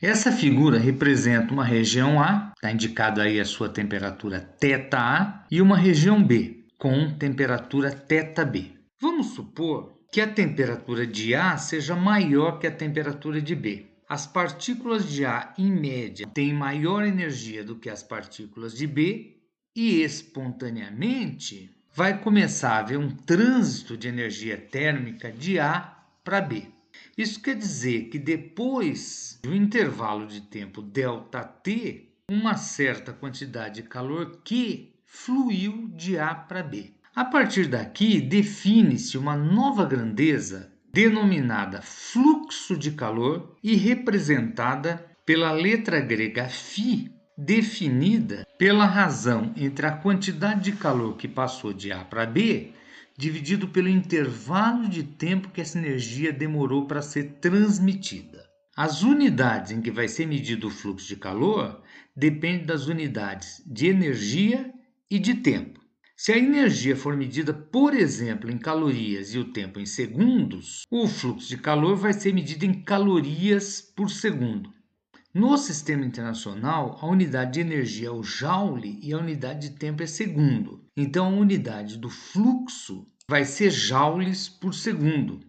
Essa figura representa uma região A, está indicado aí a sua temperatura θA, e uma região B, com temperatura θB. Vamos supor que a temperatura de A seja maior que a temperatura de B. As partículas de A, em média, têm maior energia do que as partículas de B e, espontaneamente, vai começar a haver um trânsito de energia térmica de A para B. Isso quer dizer que depois de um intervalo de tempo ΔT, uma certa quantidade de calor Q fluiu de A para B. A partir daqui, define-se uma nova grandeza denominada fluxo de calor e representada pela letra grega φ, definida pela razão entre a quantidade de calor que passou de A para B dividido pelo intervalo de tempo que essa energia demorou para ser transmitida. As unidades em que vai ser medido o fluxo de calor dependem das unidades de energia e de tempo. Se a energia for medida, por exemplo, em calorias e o tempo em segundos, o fluxo de calor vai ser medido em calorias por segundo. No sistema internacional, a unidade de energia é o joule e a unidade de tempo é segundo. Então, a unidade do fluxo vai ser joules por segundo.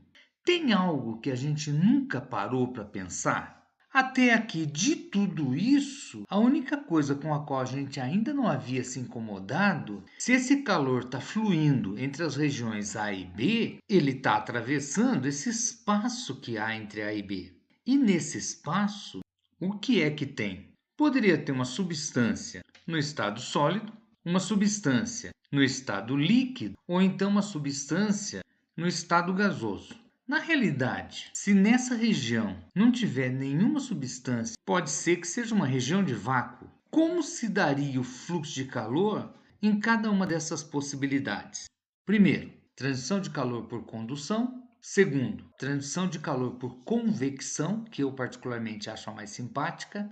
Tem algo que a gente nunca parou para pensar? Até aqui, de tudo isso, a única coisa com a qual a gente ainda não havia se incomodado, se esse calor está fluindo entre as regiões A e B, ele está atravessando esse espaço que há entre A e B. E nesse espaço, o que é que tem? Poderia ter uma substância no estado sólido, uma substância no estado líquido ou então uma substância no estado gasoso. Na realidade, se nessa região não tiver nenhuma substância, pode ser que seja uma região de vácuo. Como se daria o fluxo de calor em cada uma dessas possibilidades? Primeiro, transição de calor por condução. Segundo, transição de calor por convecção, que eu particularmente acho a mais simpática.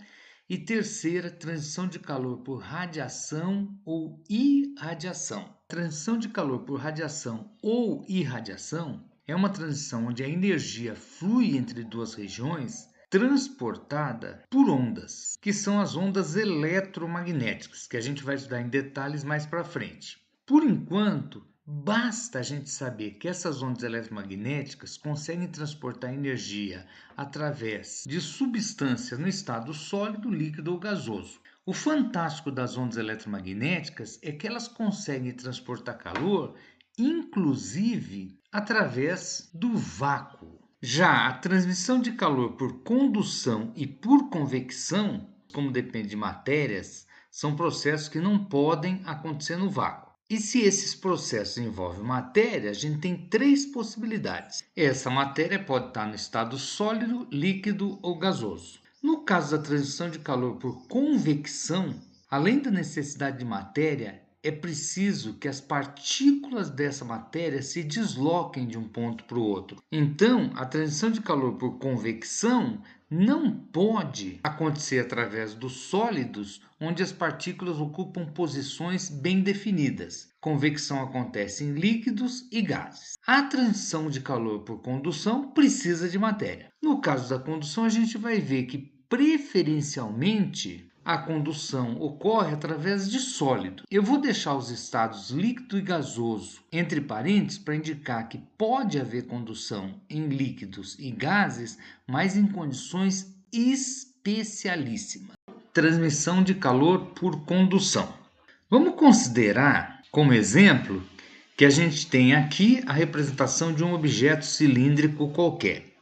E terceira, transição de calor por radiação ou irradiação. Transição de calor por radiação ou irradiação é uma transição onde a energia flui entre duas regiões transportada por ondas, que são as ondas eletromagnéticas, que a gente vai estudar em detalhes mais para frente. Por enquanto, basta a gente saber que essas ondas eletromagnéticas conseguem transportar energia através de substâncias no estado sólido, líquido ou gasoso. O fantástico das ondas eletromagnéticas é que elas conseguem transportar calor, inclusive através do vácuo. Já a transmissão de calor por condução e por convecção, como depende de matérias, são processos que não podem acontecer no vácuo. E se esses processos envolvem matéria, a gente tem três possibilidades. Essa matéria pode estar no estado sólido, líquido ou gasoso. No caso da transição de calor por convecção, além da necessidade de matéria, é preciso que as partículas dessa matéria se desloquem de um ponto para o outro. Então, a transição de calor por convecção não pode acontecer através dos sólidos, onde as partículas ocupam posições bem definidas. Convecção acontece em líquidos e gases. A transição de calor por condução precisa de matéria. No caso da condução, a gente vai ver que, preferencialmente, a condução ocorre através de sólido. Eu vou deixar os estados líquido e gasoso entre parênteses para indicar que pode haver condução em líquidos e gases, mas em condições especialíssimas. Transmissão de calor por condução. Vamos considerar como exemplo que a gente tem aqui a representação de um objeto cilíndrico qualquer.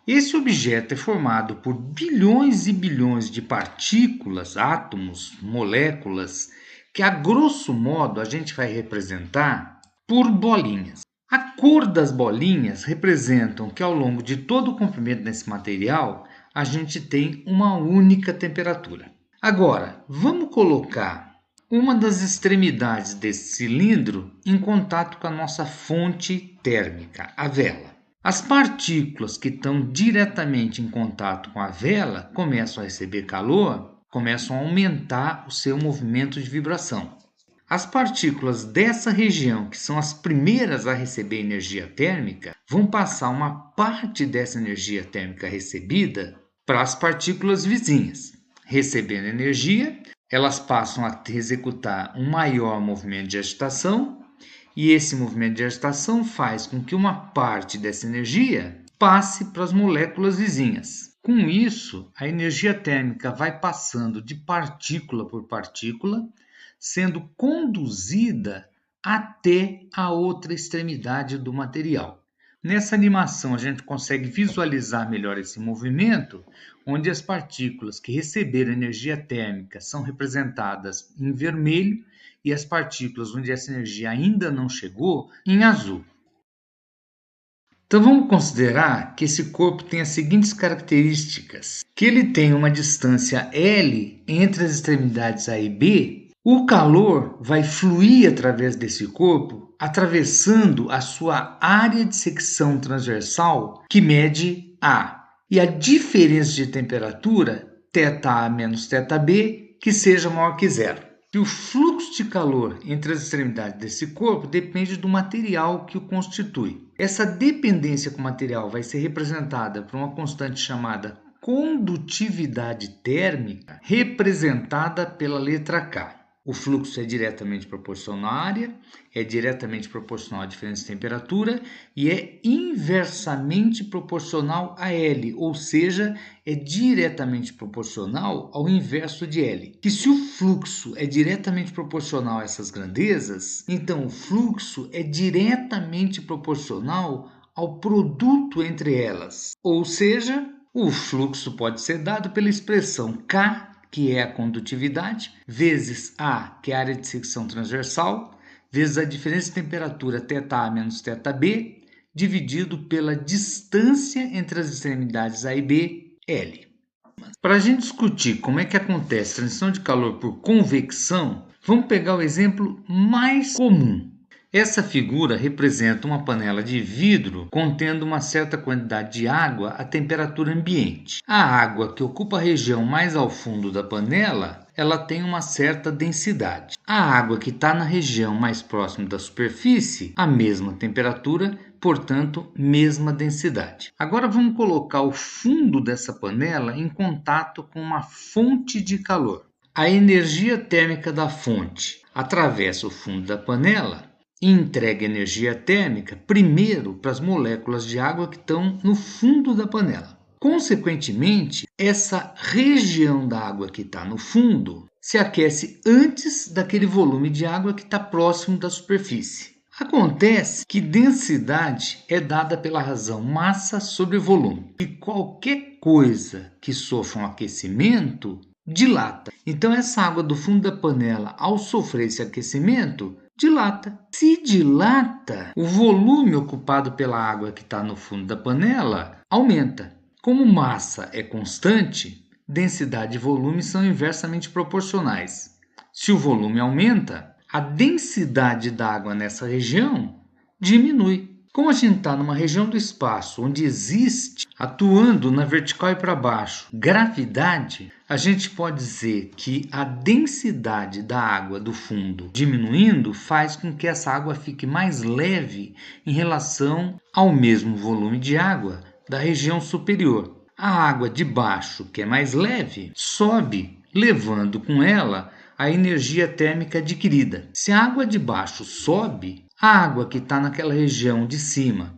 Esse objeto é formado por bilhões e bilhões de partículas, átomos, moléculas, que a grosso modo a gente vai representar por bolinhas. A cor das bolinhas representam que ao longo de todo o comprimento desse material a gente tem uma única temperatura. Agora, vamos colocar uma das extremidades desse cilindro em contato com a nossa fonte térmica, a vela. As partículas que estão diretamente em contato com a vela começam a receber calor, começam a aumentar o seu movimento de vibração. As partículas dessa região, que são as primeiras a receber energia térmica, vão passar uma parte dessa energia térmica recebida para as partículas vizinhas. Recebendo energia, elas passam a executar um maior movimento de agitação, e esse movimento de agitação faz com que uma parte dessa energia passe para as moléculas vizinhas. Com isso, a energia térmica vai passando de partícula por partícula, sendo conduzida até a outra extremidade do material. Nessa animação, a gente consegue visualizar melhor esse movimento, onde as partículas que receberam energia térmica são representadas em vermelho e as partículas onde essa energia ainda não chegou em azul. Então vamos considerar que esse corpo tem as seguintes características: que ele tem uma distância L entre as extremidades A e B. O calor vai fluir através desse corpo, atravessando a sua área de secção transversal, que mede A. E a diferença de temperatura, θA menos θB, que seja maior que zero. E o fluxo de calor entre as extremidades desse corpo depende do material que o constitui. Essa dependência com o material vai ser representada por uma constante chamada condutividade térmica, representada pela letra K. O fluxo é diretamente proporcional à área, é diretamente proporcional à diferença de temperatura e é inversamente proporcional a L, ou seja, é diretamente proporcional ao inverso de L. Que se o fluxo é diretamente proporcional a essas grandezas, então o fluxo é diretamente proporcional ao produto entre elas. Ou seja, o fluxo pode ser dado pela expressão K, que é a condutividade, vezes A, que é a área de secção transversal, vezes a diferença de temperatura θA menos θB, dividido pela distância entre as extremidades A e B, L. Para a gente discutir como é que acontece a transição de calor por convecção, vamos pegar o exemplo mais comum. Essa figura representa uma panela de vidro contendo uma certa quantidade de água à temperatura ambiente. A água que ocupa a região mais ao fundo da panela, ela tem uma certa densidade. A água que está na região mais próxima da superfície, a mesma temperatura, portanto, mesma densidade. Agora vamos colocar o fundo dessa panela em contato com uma fonte de calor. A energia térmica da fonte atravessa o fundo da panela e entrega energia térmica primeiro para as moléculas de água que estão no fundo da panela. Consequentemente, essa região da água que está no fundo se aquece antes daquele volume de água que está próximo da superfície. Acontece que densidade é dada pela razão massa sobre volume. E qualquer coisa que sofra um aquecimento dilata. Então essa água do fundo da panela, ao sofrer esse aquecimento, dilata. Se dilata, o volume ocupado pela água que está no fundo da panela aumenta. Como massa é constante, densidade e volume são inversamente proporcionais. Se o volume aumenta, a densidade da água nessa região diminui. Como a gente está numa região do espaço onde existe, atuando na vertical e para baixo, gravidade, a gente pode dizer que a densidade da água do fundo diminuindo faz com que essa água fique mais leve em relação ao mesmo volume de água da região superior. A água de baixo, que é mais leve, sobe, levando com ela a energia térmica adquirida. Se a água de baixo sobe, a água que está naquela região de cima,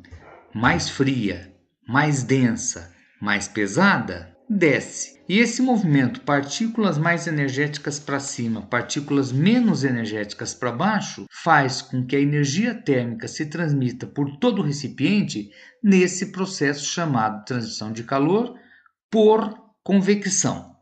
mais fria, mais densa, mais pesada, desce. E esse movimento, partículas mais energéticas para cima, partículas menos energéticas para baixo, faz com que a energia térmica se transmita por todo o recipiente nesse processo chamado transição de calor por convecção.